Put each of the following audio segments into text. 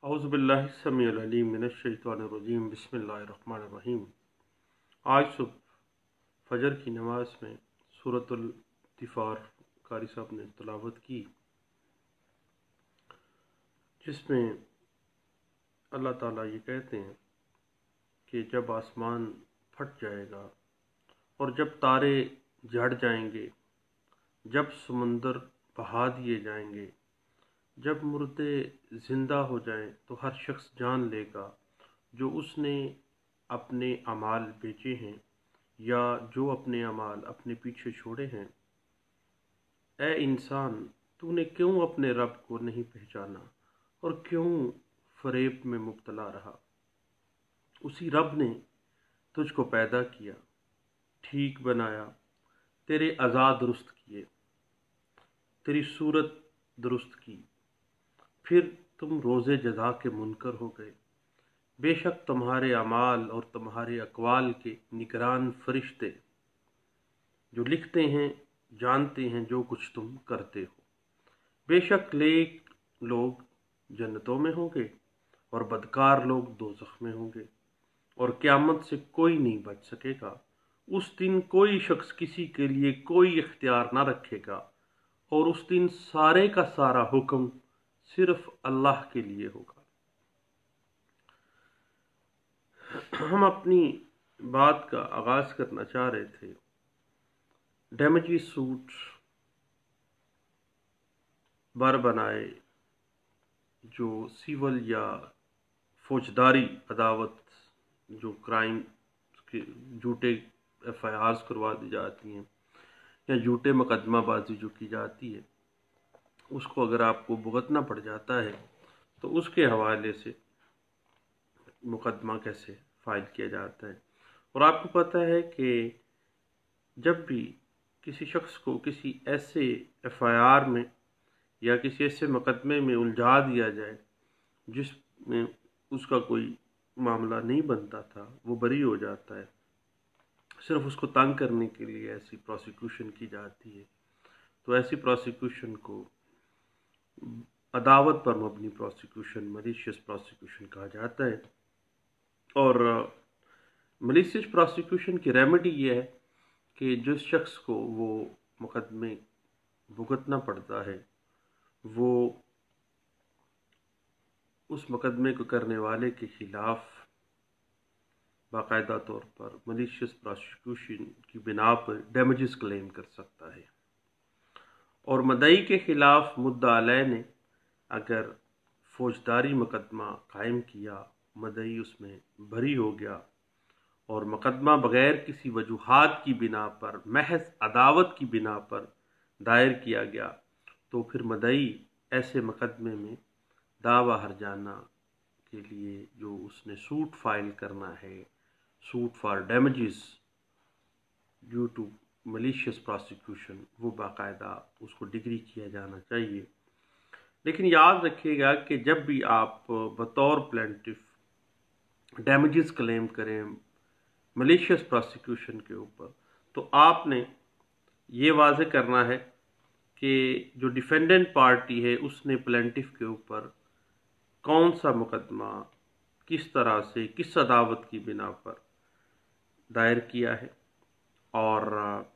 औज़ुबिल्लाहिस्समीउल अलीम मिनश्शैतानिर्रजीम बिस्मिल्लाहिर्रहमानिर्रहीम। आज सुबह फजर की नमाज में सूरतुल तिफ़ार कारी साहब ने तिलावत की, जिसमें अल्लाह ताला ये कहते हैं कि जब आसमान फट जाएगा और जब तारे झड़ जाएंगे, जब समुंदर बहा दिए जाएंगे, जब मुर्दे ज़िंदा हो जाएं, तो हर शख्स जान लेगा जो उसने अपने अमाल बेचे हैं या जो अपने अमाल अपने पीछे छोड़े हैं। ए इंसान, तूने क्यों अपने रब को नहीं पहचाना और क्यों फ़रेब में मुब्तला रहा। उसी रब ने तुझको पैदा किया, ठीक बनाया, तेरे अज़ा दुरुस्त किए, तेरी सूरत दुरुस्त की, फिर तुम रोज़े जज़ा के मुनकर हो गए। बेशक तुम्हारे अमाल और तुम्हारे अक़वाल के निगरान फरिश्ते जो लिखते हैं, जानते हैं जो कुछ तुम करते हो। बेशक नेक लोग जन्नतों में होंगे और बदकार लोग दोज़ख में होंगे, और क़यामत से कोई नहीं बच सकेगा। उस दिन कोई शख्स किसी के लिए कोई इख्तियार ना रखेगा, और उस दिन सारे का सारा हुक्म सिर्फ अल्लाह के लिए होगा। हम अपनी बात का आगाज़ करना चाह रहे थे डैमेजी सूट बर बनाए जो सिविल या फौजदारी अदावत, जो क्राइम के झूठे FIRs करवा दी जाती हैं या झूठे मुकदमाबाजी जो की जाती है, उसको अगर आपको भुगतना पड़ जाता है तो उसके हवाले से मुकदमा कैसे फ़ाइल किया जाता है। और आपको पता है कि जब भी किसी शख्स को किसी ऐसे FIR में या किसी ऐसे मुकदमे में उलझा दिया जाए जिसमें उसका कोई मामला नहीं बनता था, वो बरी हो जाता है, सिर्फ उसको तंग करने के लिए ऐसी प्रोसिक्यूशन की जाती है। तो ऐसी प्रोसिक्यूशन को अदावत पर मबनी प्रोसिक्यूशन, मलिशियस प्रोसिक्यूशन कहा जाता है। और मलिशियस प्रोसिक्यूशन की रेमेडी ये है कि जिस शख्स को वो मुकदमे भुगतना पड़ता है, वो उस मुकदमे को करने वाले के ख़िलाफ़ बाकायदा तौर पर मलिशियस प्रोसिक्यूशन की बिना पर डैमेजेस क्लेम कर सकता है। और मदई के ख़िलाफ़ मुद्दा अलैह ने अगर फौजदारी मुकदमा कायम किया, मदई उसमें बरी हो गया और मुकदमा बग़ैर किसी वजूहात की बिना पर, महज अदावत की बिना पर दायर किया गया, तो फिर मदई ऐसे मुकदमे में दावा हर्जाना के लिए जो उसने सूट फाइल करना है, suit for damages due to malicious prosecution, वो बाकायदा उसको डिग्री किया जाना चाहिए। लेकिन याद रखिएगा कि जब भी आप बतौर प्लेंटिफ डैमेजेस क्लेम करें मलिशियस प्रोसिक्यूशन के ऊपर, तो आपने ये वाज़ेह करना है कि जो डिफेंडेंट पार्टी है उसने प्लेंटिफ के ऊपर कौन सा मुकदमा किस तरह से, किस अदावत की बिना पर दायर किया है, और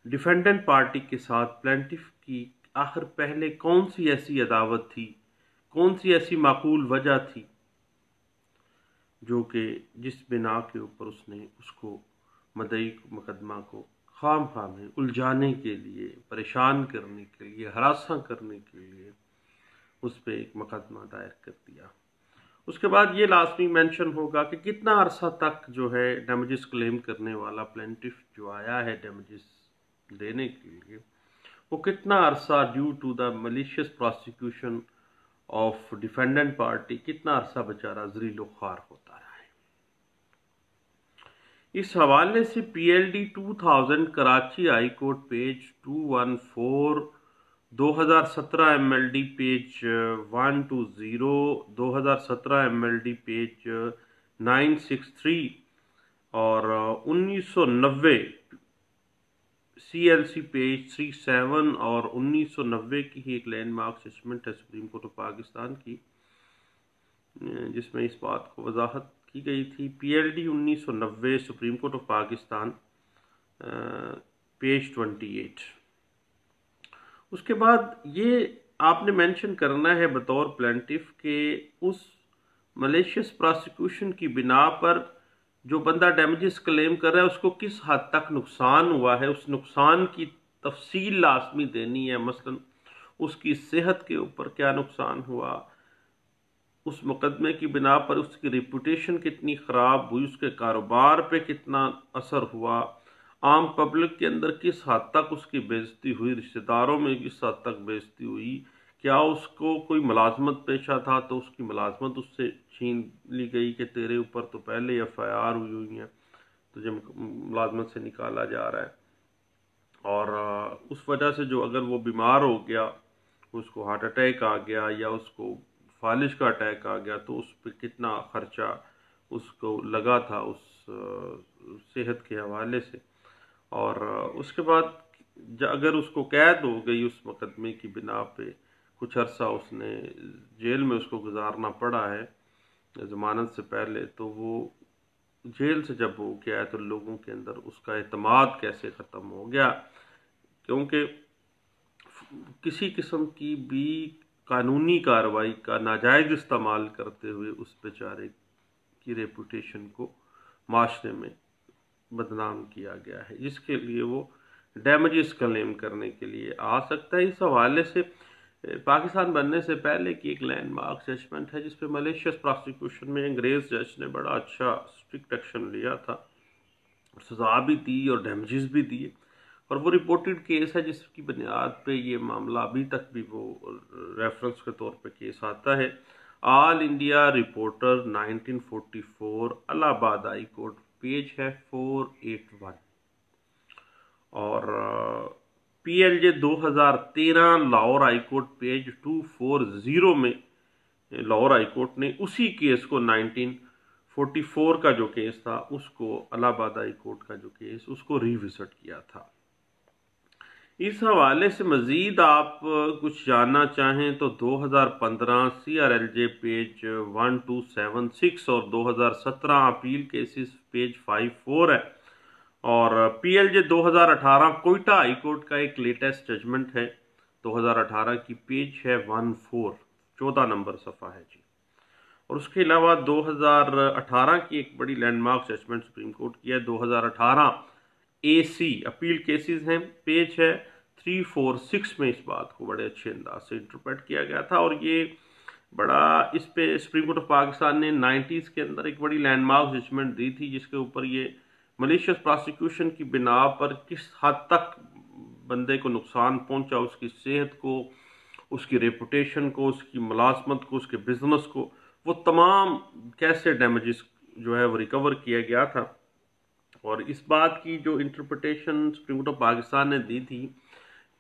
डिफेंडेंट पार्टी के साथ प्लेंटिफ की आखिर पहले कौन सी ऐसी अदावत थी, कौन सी ऐसी माकूल वजह थी जो कि जिस बिना के ऊपर उसने उसको मदई मुकदमा को खाम में उलझाने के लिए, परेशान करने के लिए, हरासा करने के लिए उस पर एक मुकदमा दायर कर दिया। उसके बाद ये लाजमी मेंशन होगा कि कितना अरसा तक जो है डैमेजेस क्लेम करने वाला प्लेंटिफ जो आया है डैमेजेस देने के लिए, वो कितना अरसा due to the malicious prosecution of defendant party, कितना अरसा बेचारा ज़रीलो ख्वार होता रहा है। इस हवाले से PLD 2000 Karachi high court page 214, 2017 MLD page 120, 2017 MLD page 963 और 1990 CLC पेज 37 और 1990 की ही एक लैंडमार्क जजमेंट है सुप्रीम कोर्ट ऑफ पाकिस्तान की, जिसमें इस बात को वजाहत की गई थी। PLD 1990 supreme court of Pakistan, page 28। उसके बाद ये आपने मेंशन करना है बतौर प्लेंटिफ के उस मलेशियस प्रोसिक्यूशन की बिना पर जो बंदा डैमेजेस क्लेम कर रहा है उसको किस हद तक नुकसान हुआ है, उस नुकसान की तफसील लाजमी देनी है। मसलन उसकी सेहत के ऊपर क्या नुकसान हुआ, उस मुकदमे की बिना पर उसकी रेपुटेशन कितनी ख़राब हुई, उसके कारोबार पे कितना असर हुआ, आम पब्लिक के अंदर किस हद तक उसकी बेइज्जती हुई, रिश्तेदारों में किस हद तक बेइज्जती हुई, क्या उसको कोई मुलाजमत पेशा था तो उसकी मुलाजमत उससे छीन ली गई कि तेरे ऊपर तो पहले FIR हुई है, तुझे मुलाजमत से निकाला जा रहा है। और उस वजह से जो अगर वो बीमार हो गया, उसको हार्ट अटैक आ गया या उसको फालिज का अटैक आ गया, तो उस पर कितना खर्चा उसको लगा था उस सेहत के हवाले से। और उसके बाद अगर उसको कैद हो गई उस मुकदमे की बिना पे, कुछ अरसा उसने जेल में उसको गुजारना पड़ा है ज़मानत से पहले, तो वो जेल से जब वो गया तो लोगों के अंदर उसका एतमाद कैसे ख़त्म हो गया, क्योंकि किसी किस्म की भी कानूनी कार्रवाई का नाजायज़ इस्तेमाल करते हुए उस बेचारे की रेपुटेशन को माशरे में बदनाम किया गया है, जिसके लिए वो डैमेजेस क्लेम करने के लिए आ सकता है। इस हवाले से पाकिस्तान बनने से पहले की एक लैंडमार्क जजमेंट है जिसपे मलेशियस प्रोसिक्यूशन में अंग्रेज़ जज ने बड़ा अच्छा स्ट्रिक्ट एक्शन लिया था, सजा भी दी और डैमेजेस भी दिए। और वो रिपोर्टेड केस है जिसकी बुनियाद पे ये मामला अभी तक भी वो रेफरेंस के तौर पे केस आता है। All India reporter 1944 Allahabad high court, page है 481। और PLJ 2013 Lahore high court, page 240 में लाहौर हाई कोर्ट ने उसी केस को 1944 का जो केस था उसको इलाहाबाद हाई कोर्ट का जो केस उसको रिविजिट किया था। इस हवाले से मज़ीद आप कुछ जानना चाहें तो 2015 CRLJ पेज 1276 और 2017 अपील केसेस पेज 54 है। और PLJ 2018 कोयटा हाई कोर्ट का एक लेटेस्ट जजमेंट है 2018 की, पेज है 14 नंबर सफ़ा है जी। और उसके अलावा 2018 की एक बड़ी लैंडमार्क जजमेंट सुप्रीम कोर्ट की है, 2018 AC अपील केसेस हैं, पेज है 346 में इस बात को बड़े अच्छे अंदाज से इंटरप्रेट किया गया था। और ये बड़ा इस पे सुप्रीम कोर्ट ऑफ पाकिस्तान ने 90s के अंदर एक बड़ी लैंडमार्क जजमेंट दी थी जिसके ऊपर ये मलेशियस प्रोसिक्यूशन की बिना पर किस हद तक बंदे को नुकसान पहुंचा, उसकी सेहत को, उसकी रेपुटेशन को, उसकी मुलाजमत को, उसके बिजनेस को, वो तमाम कैसे डैमेजेस जो है वो रिकवर किया गया था। और इस बात की जो interpretation supreme court of Pakistan ने दी थी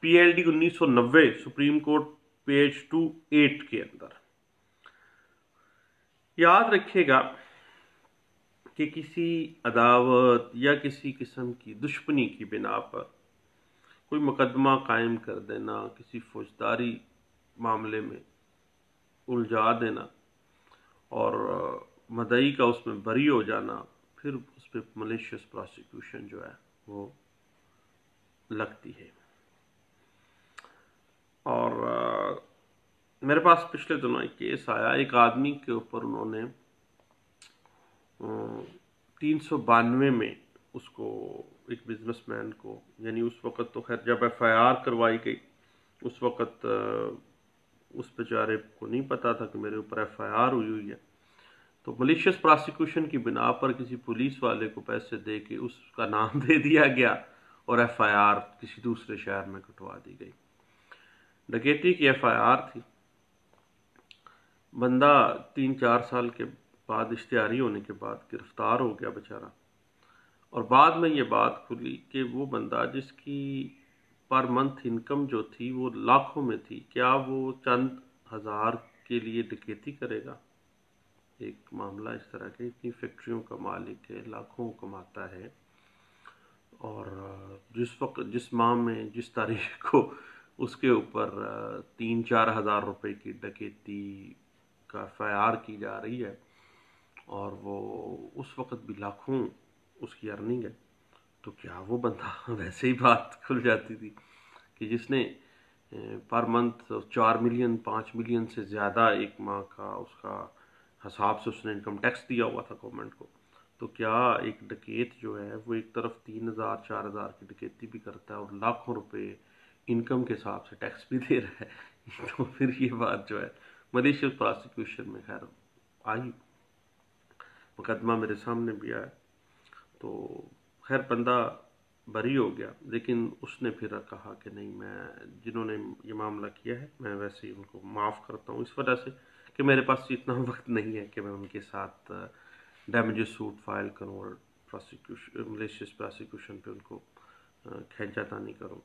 PLD 1990 सुप्रीम कोर्ट, पेज 28 के अंदर। याद रखिएगा कि किसी अदावत या किसी किस्म की दुश्मनी की बिना पर कोई मुकदमा कायम कर देना, किसी फौजदारी मामले में उलझा देना और मदई का उसमें बरी हो जाना, फिर उस पर मलेशियस प्रोसिक्यूशन जो है वो लगती है। और मेरे पास पिछले दिनों एक केस आया, एक आदमी के ऊपर उन्होंने 392 में उसको, एक बिजनेसमैन को, यानी उस वक़्त तो खैर जब FIR करवाई गई उस वक़्त उस बेचारे को नहीं पता था कि मेरे ऊपर FIR हुई है, तो मलेशियस प्रोसिक्यूशन की बिना पर किसी पुलिस वाले को पैसे दे के उसका नाम दे दिया गया और FIR किसी दूसरे शहर में कटवा दी गई। डकैती की FIR थी, बंदा 3-4 साल के बाद इश्तिहारी होने के बाद गिरफ्तार हो गया बेचारा। और बाद में ये बात खुली कि वो बंदा जिसकी पर मंथ इनकम जो थी वो लाखों में थी, क्या वो चंद हज़ार के लिए डकैती करेगा? एक मामला इस तरह के, इतनी फैक्ट्रियों का मालिक है, लाखों कमाता है, और जिस वक्त जिस माह में जिस तारीख को उसके ऊपर 3-4 हज़ार रुपए की डकैती का FIR की जा रही है और वो उस वक्त भी लाखों उसकी अर्निंग है, तो क्या वो बंदा वैसे ही बात खुल जाती थी कि जिसने पर मंथ 4 मिलियन 5 मिलियन से ज़्यादा एक माह का उसका हिसाब से उसने इनकम टैक्स दिया हुआ था गवर्नमेंट को, तो क्या एक डकैत जो है वो एक तरफ 3,000 4,000 की डकैती भी करता है और लाखों रुपए इनकम के हिसाब से टैक्स भी दे रहा है। तो फिर ये बात जो है मलिशियस प्रोसिक्यूशन में खैर आई, मुकदमा मेरे सामने भी आया, तो खैर बंदा बरी हो गया, लेकिन उसने फिर कहा कि नहीं, मैं जिन्होंने ये मामला किया है मैं वैसे ही उनको माफ़ करता हूँ, इस वजह से कि मेरे पास इतना वक्त नहीं है कि मैं उनके साथ डैमेजेस सूट फाइल करूँ और प्रोसिक्यूशन मलिशियस प्रोसिक्यूशन पे उनको खींचातानी करूँ।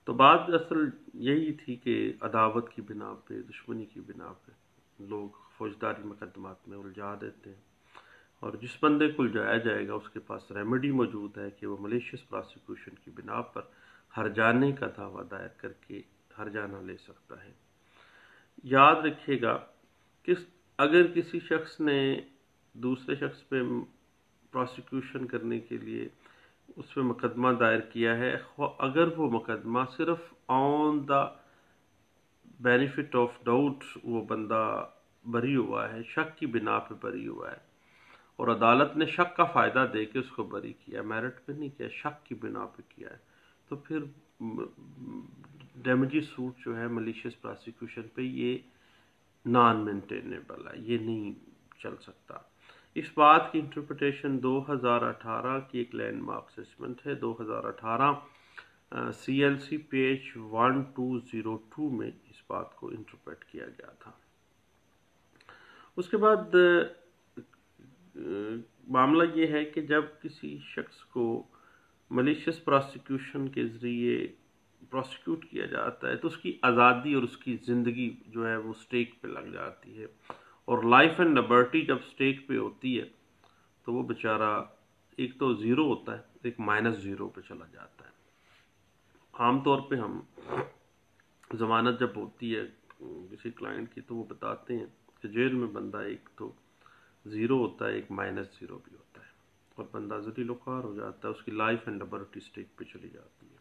तो बात असल यही थी कि अदावत की बिना पे, दुश्मनी की बिना पे लोग फौजदारी मुकदमात में उलझा देते हैं, और जिस बंदे को उलझाया जाएगा उसके पास रेमेडी मौजूद है कि वो मलिशियस प्रोसिक्यूशन की बिना पर हर्जाने का दावा दायर करके हर्जाना ले सकता है। याद रखिएगा कि अगर किसी शख्स ने दूसरे शख्स पे प्रोसिक्यूशन करने के लिए उस पर मुकदमा दायर किया है, अगर वो मुकदमा सिर्फ on the benefit of doubt वो बंदा बरी हुआ है, शक की बिना पे बरी हुआ है और अदालत ने शक का फ़ायदा दे के उसको बरी किया, मेरिट पे नहीं किया, शक की बिना पे किया है, तो फिर डैमेजेस सूट जो है मलिशियस प्रोसिक्यूशन पे ये नॉन मेंटेनेबल है, ये नहीं चल सकता। इस बात की इंटरप्रिटेशन 2018 की एक लैंडमार्क असेसमेंट है, 2018 CLC पेज 1202 में इस बात को इंटरप्रेट किया गया था। उसके बाद मामला ये है कि जब किसी शख्स को मलिशियस प्रोसिक्यूशन के ज़रिए प्रोसिक्यूट किया जाता है तो उसकी आज़ादी और उसकी ज़िंदगी जो है वो स्टेक पे लग जाती है, और लाइफ एंड लिबर्टी जब स्टेक पे होती है तो वो बेचारा एक तो ज़ीरो होता है, एक -0 पे चला जाता है। आमतौर पे हम ज़मानत जब होती है किसी क्लाइंट की तो वो बताते हैं कि जेल में बंदा एक तो ज़ीरो होता है, एक -0 भी होता है, और बंदा ज़लील ख़्वार हो जाता है, उसकी लाइफ एंड लिबर्टी स्टेक पे चली जाती है।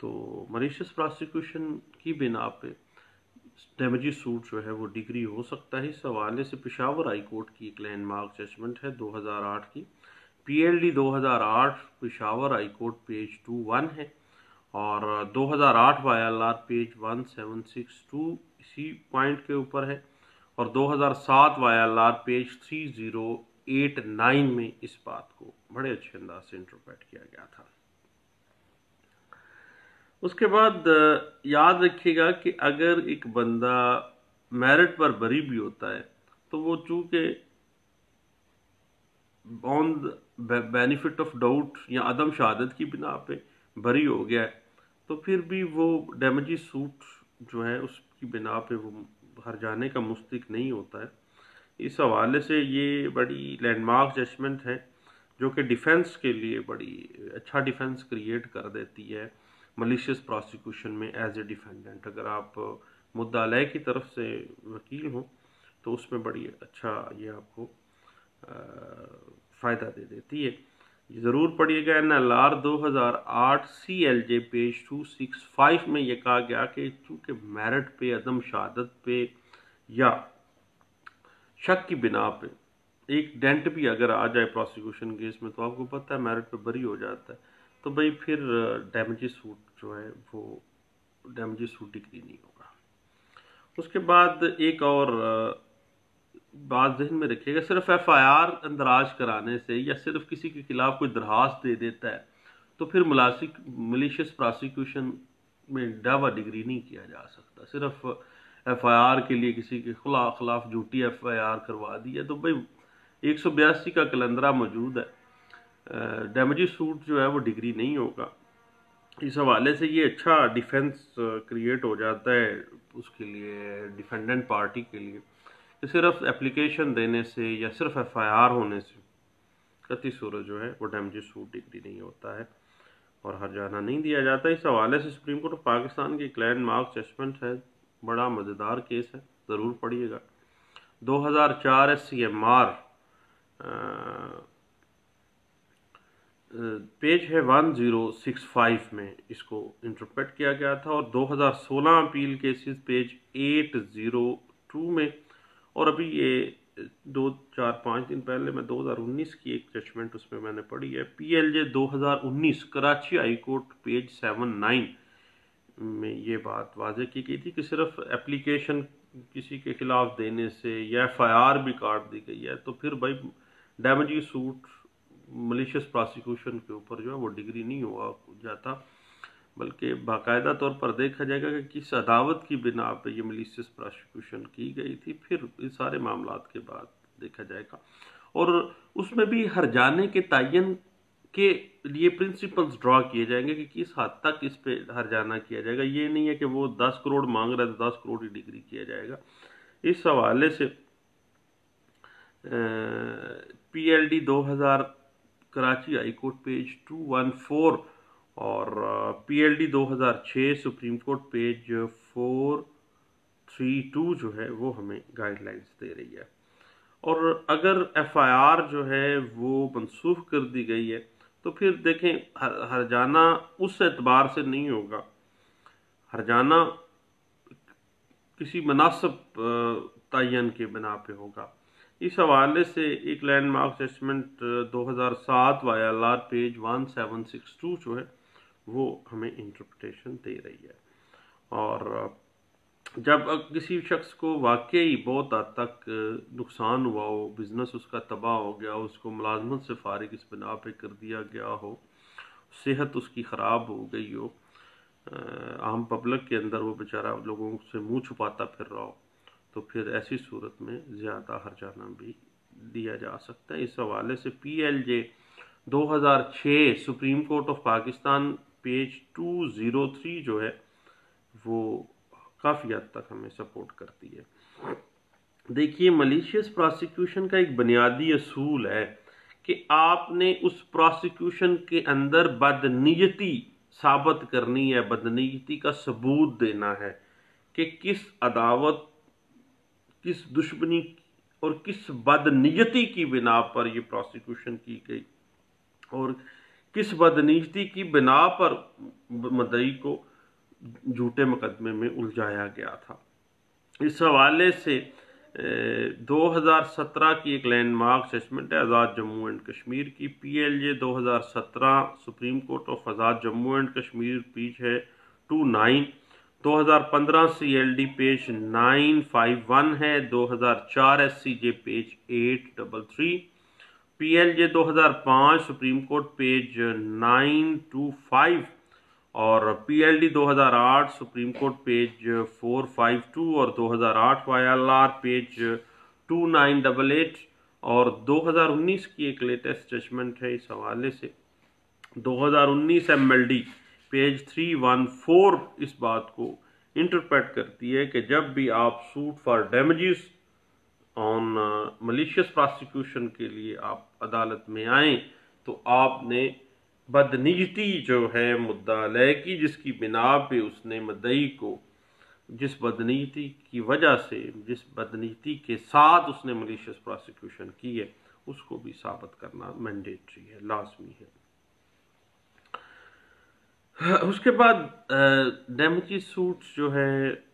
तो मलिशियस प्रोसिक्यूशन की बिना पे डैमेजेस सूट जो है वो डिग्री हो सकता है। इस हवाले से पेशावर हाई कोर्ट की एक लैंडमार्क जजमेंट है 2008 की, PLD 2008 Peshawar high court page 21 है, और 2008 YLR पेज 1762 इसी पॉइंट के ऊपर है, और 2007 YLR पेज 3089 में इस बात को बड़े अच्छे अंदाज से इंटरप्रेट किया गया था। उसके बाद याद रखिएगा कि अगर एक बंदा मेरिट पर बरी भी होता है तो वो चूंकि ऑन बेनिफिट ऑफ डाउट या अदम शहादत की बिना पे बरी हो गया है, तो फिर भी वो डैमेजेस सूट जो है उसकी बिना पे वो हर्जाने का मुस्तहिक नहीं होता है। इस हवाले से ये बड़ी लैंडमार्क जजमेंट है जो कि डिफेंस के लिए बड़ी अच्छा डिफेंस क्रिएट कर देती है मलिशियस प्रोसिक्यूशन में एज ए डिफेंडेंट। अगर आप मुद्दा अलय की तरफ से वकील हों तो उसमें बड़ी अच्छा ये आपको फ़ायदा दे देती है। ज़रूर पढ़िएगा, NLR 2008 CLJ पेज 265 में यह कहा गया कि चूँकि मेरिट पे, अदम शहादत पे या शक की बिना पे एक डेंट भी अगर आ जाए प्रोसिक्यूशन केस में तो आपको पता है मेरिट पे बरी हो जाता है, तो भाई फिर डैमेजेस सूट जो है वो डैमेजेस सूट डिग्री नहीं होगा। उसके बाद एक और बात जहन में रखिएगा, सिर्फ FIR अंदराज कराने से या सिर्फ किसी के खिलाफ कोई दरखास्त दे देता है तो फिर मलिशियस प्रोसिक्यूशन में दावा डिग्री नहीं किया जा सकता। सिर्फ FIR के लिए किसी के खिलाफ झूठी FIR करवा दी है तो भाई 182 का कलंदरा मौजूद है, डैमेजेस सूट जो है वो डिग्री नहीं होगा। इस हवाले से ये अच्छा डिफेंस क्रिएट हो जाता है उसके लिए, डिफेंडेंट पार्टी के लिए, कि सिर्फ एप्लीकेशन देने से या सिर्फ FIR होने से कतई सूरत जो है वो डैमेजेस सूट डिग्री नहीं होता है और हर्जाना नहीं दिया जाता। इस हवाले से सुप्रीम कोर्ट ऑफ पाकिस्तान की एक लैंडमार्क जजमेंट है बड़ा मज़ेदार केस है, ज़रूर पढ़िएगा। 2004 SCMR पेज है 1065 में इसको इंटरप्रेट किया गया था, और 2016 अपील केसेस पेज 802 में। और अभी ये 2-4-5 दिन पहले मैं 2019 की एक जजमेंट उसमें मैंने पढ़ी है, PLJ 2019 Karachi high court page 79 में ये बात वाजे की गई थी कि सिर्फ एप्लीकेशन किसी के खिलाफ देने से या FIR भी काट दी गई है तो फिर भाई डैमेजिंग सूट मलिशियस प्रोसिक्यूशन के ऊपर जो है वो डिग्री नहीं हुआ जाता, बल्कि बाकायदा तौर पर देखा जाएगा कि किस अदावत की बिना पे ये मलिशियस प्रोसिक्यूशन की गई थी, फिर इस सारे मामलात के बाद देखा जाएगा। और उसमें भी हरजाने के तयन के लिए प्रिंसिपल्स ड्रॉ किए जाएंगे कि किस हद तक इस पे हरजाना किया जाएगा। ये नहीं है कि वो 10 करोड़ मांग रहा है तो 10 करोड़ ही डिग्री किया जाएगा। इस हवाले से PLD 2000 Karachi high court page 214 और PLD 2006 सुप्रीम कोर्ट पेज 432 जो है वो हमें गाइडलाइंस दे रही है। और अगर FIR जो है वो मनसूख कर दी गई है तो फिर देखें हरजाना उस एतबार से नहीं होगा, हरजाना किसी मुनासिब तयन के बिना पे होगा। इस हवाले से एक लैंडमार्क जजमेंट 2007 YLR पेज 1762 जो है वो हमें इंटरप्रिटेशन दे रही है। और जब किसी शख्स को वाकई बहुत हद तक नुकसान हुआ हो, बिजनेस उसका तबाह हो गया हो, उसको मुलाजमत से फारिग इस बिना पे कर दिया गया हो, सेहत उसकी ख़राब हो गई हो, आम पब्लिक के अंदर वो बेचारा लोगों से मुंह छुपाता फिर रहा हो, तो फिर ऐसी सूरत में ज़्यादा हरजाना भी दिया जा सकता है। इस हवाले से PLJ 2006 supreme court of Pakistan page 203 जो है वो काफ़ी हद तक हमें सपोर्ट करती है। देखिए, मलिशियस प्रोसिक्यूशन का एक बुनियादी असूल है कि आपने उस प्रोसिक्यूशन के अंदर बदनीयती साबित करनी है, बदनीयती का सबूत देना है कि किस अदावत, किस दुश्मनी और किस बदनीयती की बिना पर यह प्रोसिक्यूशन की गई और किस बदनीयती की बिना पर मुद्दई को झूठे मुकदमे में उलझाया गया था। इस हवाले से 2017 की एक लैंडमार्क जजमेंट है आज़ाद जम्मू एंड कश्मीर की, PLJ 2017 supreme court of Azad Jammu and Kashmir page है 29, 2015 CLD पेज 951 है, 2004 SCJ page 833, PLJ 2005 supreme court page 925 और PLD 2008 सुप्रीम कोर्ट पेज 452 और 2008 YLR पेज 2988 और 2019 की एक लेटेस्ट जजमेंट है इस हवाले से 2019 MLD पेज 314 इस बात को इंटरप्रेट करती है कि जब भी आप suit for damages on malicious prosecution के लिए आप अदालत में आए तो आपने बदनीयती जो है मुद्दा लय की, जिसकी बिना पे उसने मुद्दई को जिस बदनीयती की वजह से, जिस बदनीयती के साथ उसने मलिशियस प्रोसिक्यूशन की है, उसको भी साबित करना मैंडेटरी है, लाजमी है। उसके बाद डैमेजेस सूट्स जो है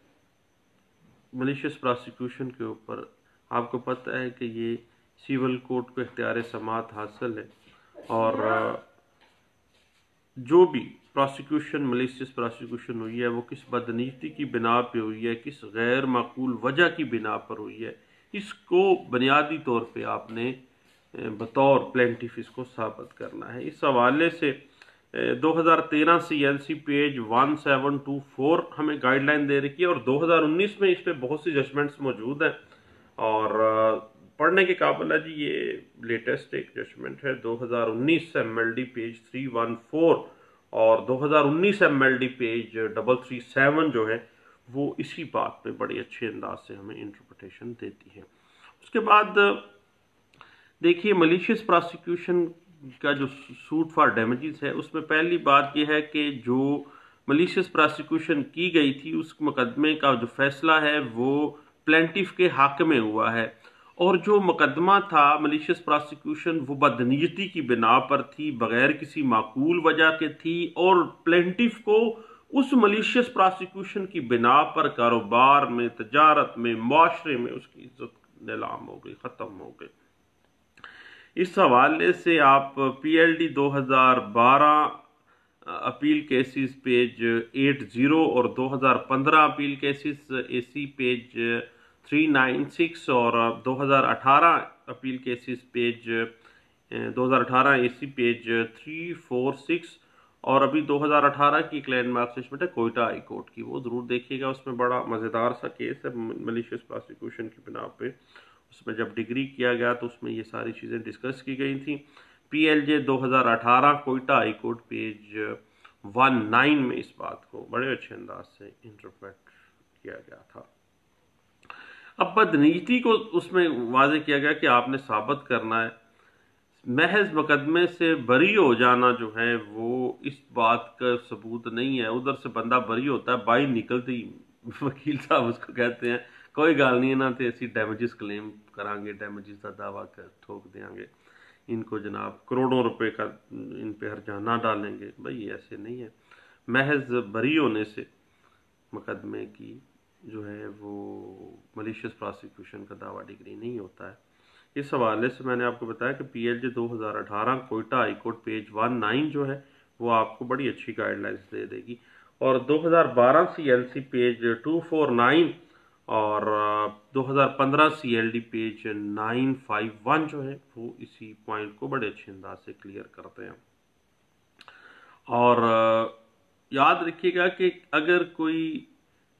मलिशियस प्रोसिक्यूशन के ऊपर, आपको पता है कि ये सिविल कोर्ट को इख्तियार समात हासिल है और जो भी प्रोसिक्यूशन मलिशियस प्रोसिक्यूशन हुई है वो किस बदनीयती की बिना पे हुई है, किस गैर माकूल वजह की बिना पर हुई है, इसको बुनियादी तौर पे आपने बतौर प्लेंटिफ इसको साबित करना है। इस हवाले से 2013 CLC पेज 1724 हमें गाइडलाइन दे रखी है और 2019 में इस पे बहुत सी जजमेंट्स मौजूद हैं और पढ़ने के काबिल है जी। ये लेटेस्ट एक जजमेंट है 2019 MLD पेज 314 और 2019 MLD पेज 337 जो है वो इसी बात पे बड़े अच्छे अंदाज से हमें इंटरप्रिटेशन देती है। उसके बाद देखिए, मलिशियस प्रोसिक्यूशन का जो सूट फॉर डैमेजेस है उसमें पहली बात यह है कि जो मलिशियस प्रोसिक्यूशन की गई थी, उस मुकदमे का जो फैसला है वो प्लेंटिफ के हक में हुआ है। और जो मुकदमा था मलिशियस प्रोसिक्यूशन वो बदनीयती की बिना पर थी, बगैर किसी माकूल वजह के थी, और प्लेंटिफ को उस मलिशियस प्रोसिक्यूशन की बिना पर कारोबार में, तजारत में, मुआशरे में उसकी इज्जत नीलाम हो गई, ख़त्म हो गई। इस हवाले से आप PLD 2012 अपील केसेस पेज 80 और 2015 अपील केसेस AC पेज 396 और 2018 appeal cases page 2018 AC page 346 और अभी 2018 की एक लैंडमार्क जजमेंट है कोयटा हाई कोर्ट की, वो ज़रूर देखिएगा। उसमें बड़ा मज़ेदार सा केस है मलिशियस प्रोसिक्यूशन की बिना पे। उसमें जब डिग्री किया गया तो उसमें ये सारी चीज़ें डिस्कस की गई थी। PLJ 2018 Quetta high court page 19 में इस बात को बड़े अच्छे अंदाज से इंटरप्रेट किया गया था। अब बदनीति को उसमें वाज़ेह किया गया कि आपने साबित करना है, महज मुकदमे से बरी हो जाना जो है वो इस बात का सबूत नहीं है। उधर से बंदा बरी होता है, बाहर निकलते ही वकील साहब उसको कहते हैं कोई गल नहीं ना, तो असी डैमेजिस क्लेम करांगे, डैमेजिस का दावा ठोक देंगे, इनको जनाब करोड़ों रुपए का इन पे हरजाना डालेंगे। भाई ऐसे नहीं है, महज बरी होने से मुकदमे की जो है वो मलिशियस प्रोसिक्यूशन का दावा डिग्री नहीं होता है। इस हवाले से मैंने आपको बताया कि PLJ 2018 Quetta high court page 19 जो है वो आपको बड़ी अच्छी गाइडलाइंस दे देगी। और 2012 CLC पेज 249 और 2015 CLD पेज 951 जो है वो इसी पॉइंट को बड़े अच्छे अंदाज से क्लियर करते हैं। और याद रखिएगा कि अगर कोई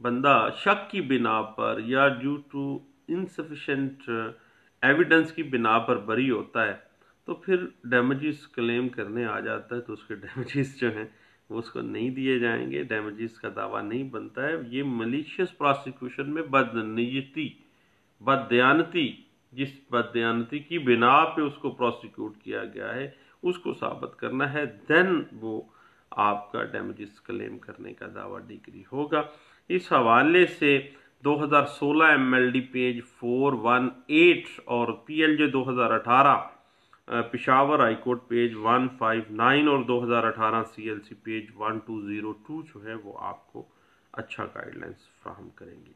बंदा शक की बिना पर या ड्यू टू इनसफिशेंट एविडेंस की बिना पर बरी होता है तो फिर डैमेजेस क्लेम करने आ जाता है, तो उसके डैमेजेस जो हैं वो उसको नहीं दिए जाएंगे, डैमेजेस का दावा नहीं बनता है। ये मलिशियस प्रोसिक्यूशन में बदनीयती, बददयानती, जिस बददयानती की बिना पे उसको प्रोसिक्यूट किया गया है उसको साबित करना है, देन वो आपका डैमेजेस क्लेम करने का दावा डिग्री होगा। इस हवाले से 2016 MLD पेज 418 और PLJ 2018 Peshawar high court page 159 और 2018 CLC पेज 1202 जो है वो आपको अच्छा गाइडलाइंस फ्राहम करेंगे।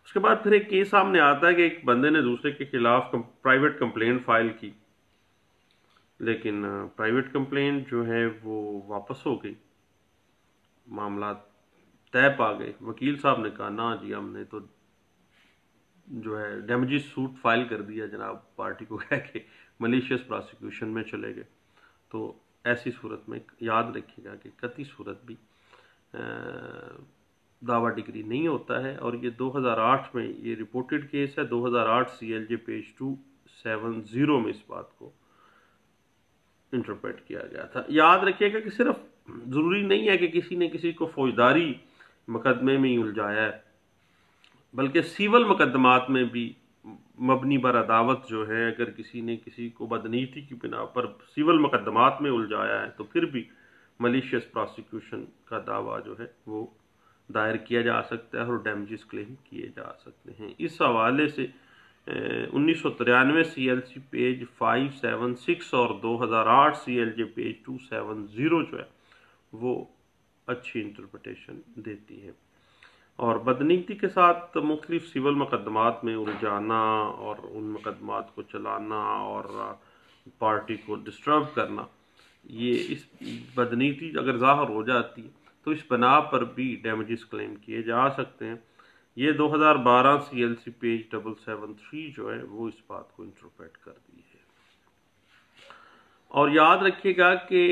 उसके बाद फिर एक केस सामने आता है कि एक बंदे ने दूसरे के खिलाफ प्राइवेट कंप्लेंट फाइल की, लेकिन प्राइवेट कंप्लेंट जो है वो वापस हो गई, मामला तय पा गए। वकील साहब ने कहा ना जी हमने तो जो है डैमेजेस सूट फाइल कर दिया जनाब, पार्टी को कह के मलिशियस प्रोसिक्यूशन में चले गए। तो ऐसी सूरत में याद रखिएगा कि कती सूरत भी दावा डिग्री नहीं होता है। और ये 2008 में ये रिपोर्टेड केस है, 2008 CLJ पेज 270 में इस बात को इंटरप्रेट किया गया था। याद रखिएगा कि सिर्फ ज़रूरी नहीं है कि किसी ने किसी को फौजदारी मुकदमे में ही उलझाया है, बल्कि सिविल मुकदमात में भी मबनी बर अदावत जो है, अगर किसी ने किसी को बदनीति की बिना पर सिविल मुकदमात में उलझाया है तो फिर भी मलिशियस प्रोसिक्यूशन का दावा जो है वो दायर किया जा सकता है और डैमेजेस क्लेम किए जा सकते हैं। इस हवाले से 1993 CLC पेज 576 और 2008 CLJ पेज 270 जो है वो अच्छी इंटरप्रिटेशन देती है। और बदनीति के साथ मुख्तलिफ सिविल मुकदमात में उलझाना और उन मुकदमात को चलाना और पार्टी को डिस्टर्ब करना, ये इस बदनीति अगर ज़ाहिर हो जाती तो इस बना पर भी डैमेजेस क्लेम किए जा सकते हैं। ये 2012 CLC पेज 773 जो है वो इस बात को इंटरप्रेट कर दी है। और याद रखिएगा कि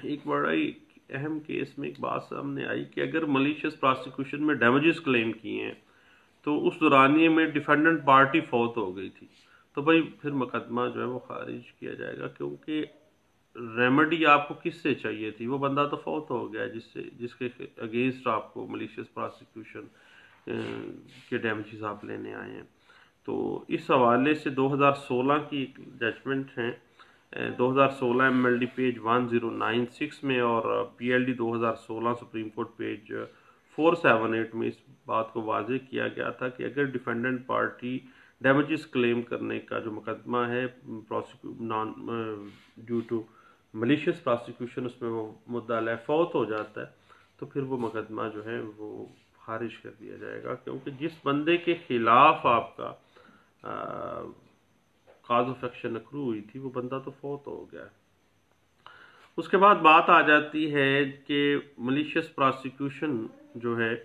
एक बड़ा ही अहम केस में एक बात सामने आई कि अगर मलिशियस प्रोसिक्यूशन में डैमेजेस क्लेम किए हैं तो उस दौरानिए में डिफेंडेंट पार्टी फौत हो गई थी, तो भाई फिर मुकदमा जो है वो खारिज किया जाएगा, क्योंकि रेमेडी आपको किससे चाहिए थी, वो बंदा तो फौत हो गया जिसके अगेंस्ट आपको मलिशियस प्रोसिक्यूशन के डैमेजेस आप लेने आए हैं। तो इस हवाले से 2016 की एक जजमेंट है 2016 MLD पेज 1096 में और PLD 2016 सुप्रीम कोर्ट पेज 478 में इस बात को वाज़ेह किया गया था कि अगर डिफेंडेंट पार्टी डैमेजेस क्लेम करने का जो मुकदमा है ड्यू टू मलिशियस प्रोसिक्यूशन, उसमें वो मुद्दा अलग फौत हो जाता है, तो फिर वो मुकदमा जो है वो खारिज कर दिया जाएगा, क्योंकि जिस बंदे के खिलाफ आपका काज ऑफ एक्शन अक्रू हुई थी वो बंदा तो फौत हो गया। उसके बाद बात आ जाती है कि मलिशियस प्रोसिक्यूशन जो है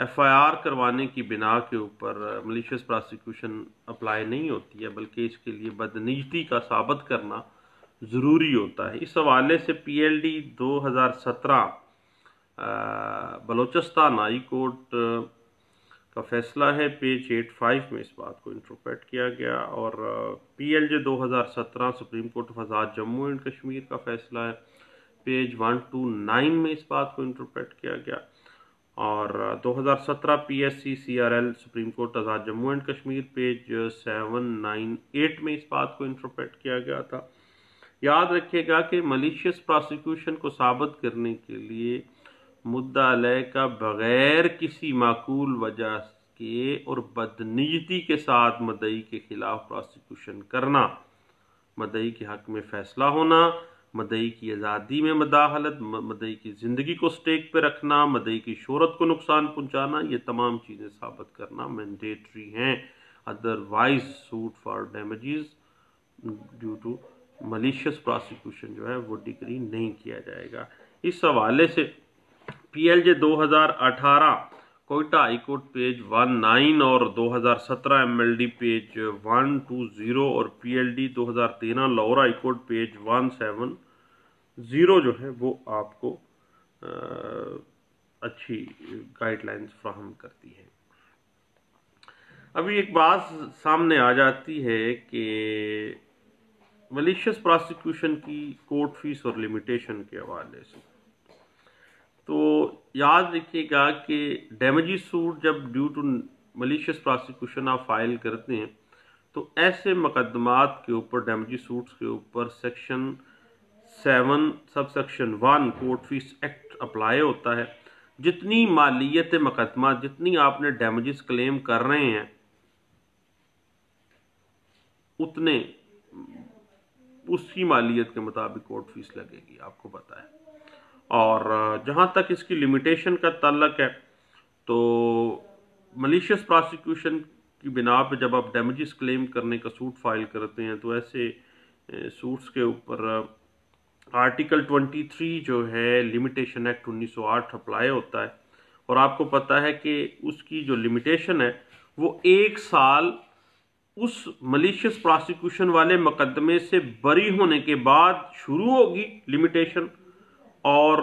FIR करवाने की बिना के ऊपर मलिशियस प्रोसिक्यूशन अप्लाई नहीं होती है, बल्कि इसके लिए बदनीयती का साबित करना ज़रूरी होता है। इस हवाले से PLD 2017 बलोचिस्तान हाई कोर्ट का फैसला है, पेज 85 में इस बात को इंटरप्रेट किया गया, और PLJ 2017 supreme court of Azad Jammu and Kashmir का फैसला है, पेज 129 में इस बात को इंटरप्रेट किया गया, और 2017 PSC CRL supreme court Azad Jammu and Kashmir page 798 में इस बात को इंटरप्रेट किया गया था। याद रखिएगा कि मलिशियस प्रोसिक्यूशन को साबित करने के लिए मुद्दा अलय का बगैर किसी माकूल वजह के और बदनीयती के साथ मदई के खिलाफ प्रोसिक्यूशन करना, मदई के हक में फैसला होना, मदई की आज़ादी में मदाखलत, मदई की ज़िंदगी को स्टेक पे रखना, मदई की शोहरत को नुकसान पहुंचाना, ये तमाम चीज़ें साबित करना मैंडेटरी हैं। Otherwise suit for damages due to malicious prosecution जो है वो डिग्री नहीं किया जाएगा। इस हवाले से PLJ 2018 Quetta high court page 19 और 2017 MLD पेज 120 और PLD 2013 Lahore high court page 170 जो है वो आपको अच्छी गाइडलाइंस फ्राहम करती है। अभी एक बात सामने आ जाती है कि मलिशियस प्रोसिक्यूशन की कोर्ट फीस और लिमिटेशन के हवाले से, तो याद रखिएगा कि डैमेजेस सूट जब ड्यू टू मलिशियस प्रोसिक्यूशन आप फाइल करते हैं, तो ऐसे मुकदमात के ऊपर डैमेजेस सूट्स के ऊपर section 7 subsection 1 court fees act apply होता है। जितनी मालियत मुकदमा, जितनी आपने डैमेजेस क्लेम कर रहे हैं, उतने उसकी मालियत के मुताबिक कोर्ट फीस लगेगी, आपको पता है। और जहाँ तक इसकी लिमिटेशन का ताल्लुक है, तो मलिशियस प्रोसिक्यूशन की बिना पे जब आप डैमेजेस क्लेम करने का सूट फाइल करते हैं, तो ऐसे सूट्स के ऊपर आर्टिकल 23 जो है लिमिटेशन एक्ट 1908 अप्लाई होता है, और आपको पता है कि उसकी जो लिमिटेशन है वो 1 साल उस मलिशियस प्रोसिक्यूशन वाले मुकदमे से बरी होने के बाद शुरू होगी लिमिटेशन, और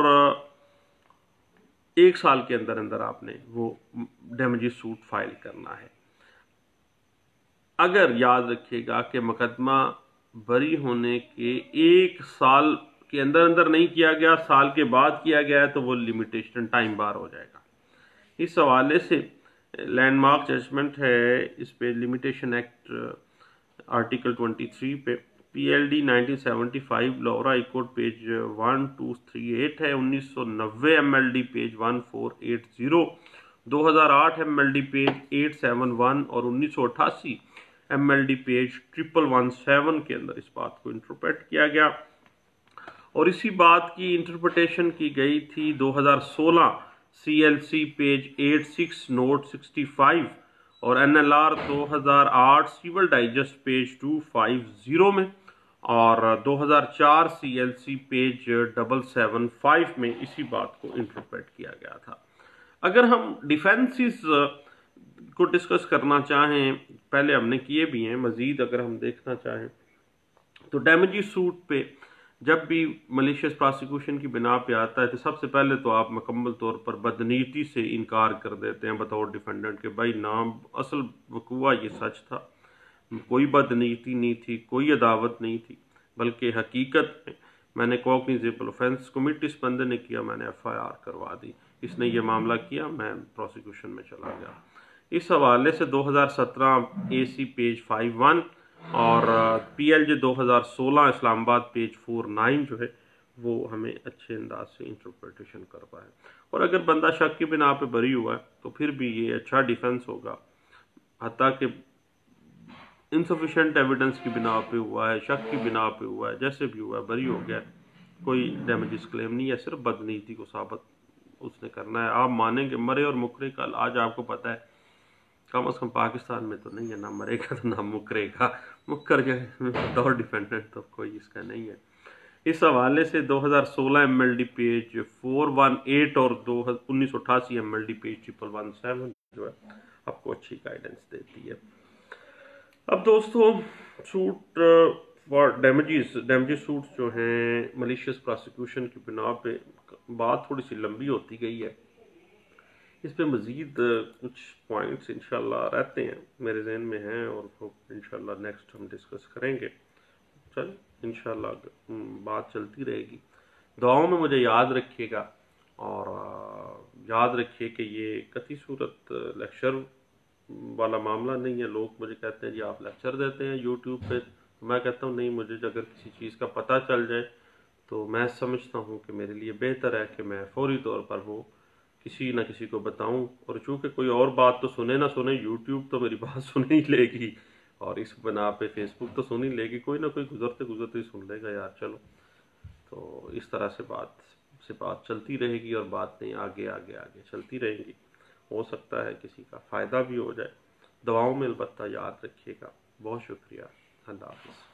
1 साल के अंदर अंदर आपने वो डैमेजेस सूट फाइल करना है। अगर याद रखिएगा कि मुकदमा बरी होने के 1 साल के अंदर अंदर नहीं किया गया, साल के बाद किया गया है, तो वो लिमिटेशन टाइम बार हो जाएगा। इस हवाले से लैंडमार्क जजमेंट है इस पे, लिमिटेशन एक्ट आर्टिकल 23 पे, PLD 1975 Lahore high court page 1238 है, 1990 MLD पेज 1480, 2008 MLD पेज 871 और 1988 MLD पेज 1117 के अंदर इस बात को इंटरप्रेट किया गया। और इसी बात की इंटरप्रिटेशन की गई थी 2016 CLC पेज 86 नोट 65 और NLR 2008 सिविल डाइजेस्ट पेज 250 में, और 2004 CLC पेज 775 में इसी बात को इंटरप्रेट किया गया था। अगर हम डिफेंसेस को डिस्कस करना चाहें, पहले हमने किए भी हैं, मजीद अगर हम देखना चाहें, तो डैमेजेस सूट पे जब भी मलिशियस प्रोसिक्यूशन की बिना पे आता है, तो सबसे पहले तो आप मुकम्मल तौर पर बदनीयती से इनकार कर देते हैं बतौर डिफेंडेंट के भाई नाम असल वकूआ ये सच था, कोई बदनीयती नहीं थी, कोई अदावत नहीं थी, बल्कि हकीकत में मैंने कॉग्निजेबल ऑफेंस कमिट इस बंदे ने किया, मैंने FIR करवा दी, इसने ये मामला किया, मैं प्रोसिक्यूशन में चला गया। इस हवाले से 2017 AC पेज 51 और PLJ 2016 इस्लामाबाद पेज 49 जो है वो हमें अच्छे अंदाज से इंटरप्रिटेशन कर पाए। और अगर बंदा शक की बिना पे बरी हुआ है तो फिर भी ये अच्छा डिफेंस होगा, हत्ता कि इनसफिशिएंट एविडेंस की बिना पे हुआ है, शक की बिना पे हुआ है, जैसे भी हुआ है बरी हो गया, कोई डैमेजेस क्लेम नहीं है, सिर्फ बदनीति को साबित उसने करना है। आप मानेंगे मरे और मुकरे कल, आज आपको पता है कम से कम पाकिस्तान में तो नहीं है, ना मरेगा तो ना मुकरेगा, मुकर के बतौर डिफेंडेंट तो कोई इसका नहीं है। इस हवाले से 2016 MLD पेज 418 और 1988 MLD पेज 1117 जो है आपको अच्छी गाइडेंस देती है। अब दोस्तों सूट फॉर डैमेजेस सूट्स जो हैं मलिशियस प्रोसिक्यूशन की बिना पे बात थोड़ी सी लंबी होती गई है। इस पे मज़ीद कुछ पॉइंट्स इंशाल्लाह रहते हैं मेरे जहन में हैं और वो इंशाल्लाह नेक्स्ट हम डिस्कस करेंगे। चल इंशाल्लाह बात चलती रहेगी। दुआओं में मुझे याद रखिएगा और याद रखिए कि ये कती सूरत लेक्चर वाला मामला नहीं है। लोग मुझे कहते हैं जी आप लेक्चर देते हैं यूट्यूब पे, तो मैं कहता हूँ नहीं, मुझे अगर किसी चीज़ का पता चल जाए तो मैं समझता हूँ कि मेरे लिए बेहतर है कि मैं फौरी तौर पर वो किसी न किसी को बताऊं। और चूंकि कोई और बात तो सुने ना सुने, यूट्यूब तो मेरी बात सुन ही लेगी और इस बना पे फेसबुक तो सुन ही लेगी, कोई ना कोई गुजरते गुजरते ही सुन लेगा यार। चलो, तो इस तरह से बात चलती रहेगी और बातें आगे आगे आगे चलती रहेंगी। हो सकता है किसी का फ़ायदा भी हो जाए। दुआओं में अलबत्ता याद रखिएगा। बहुत शुक्रिया। अल्लाह हाफ़िज़।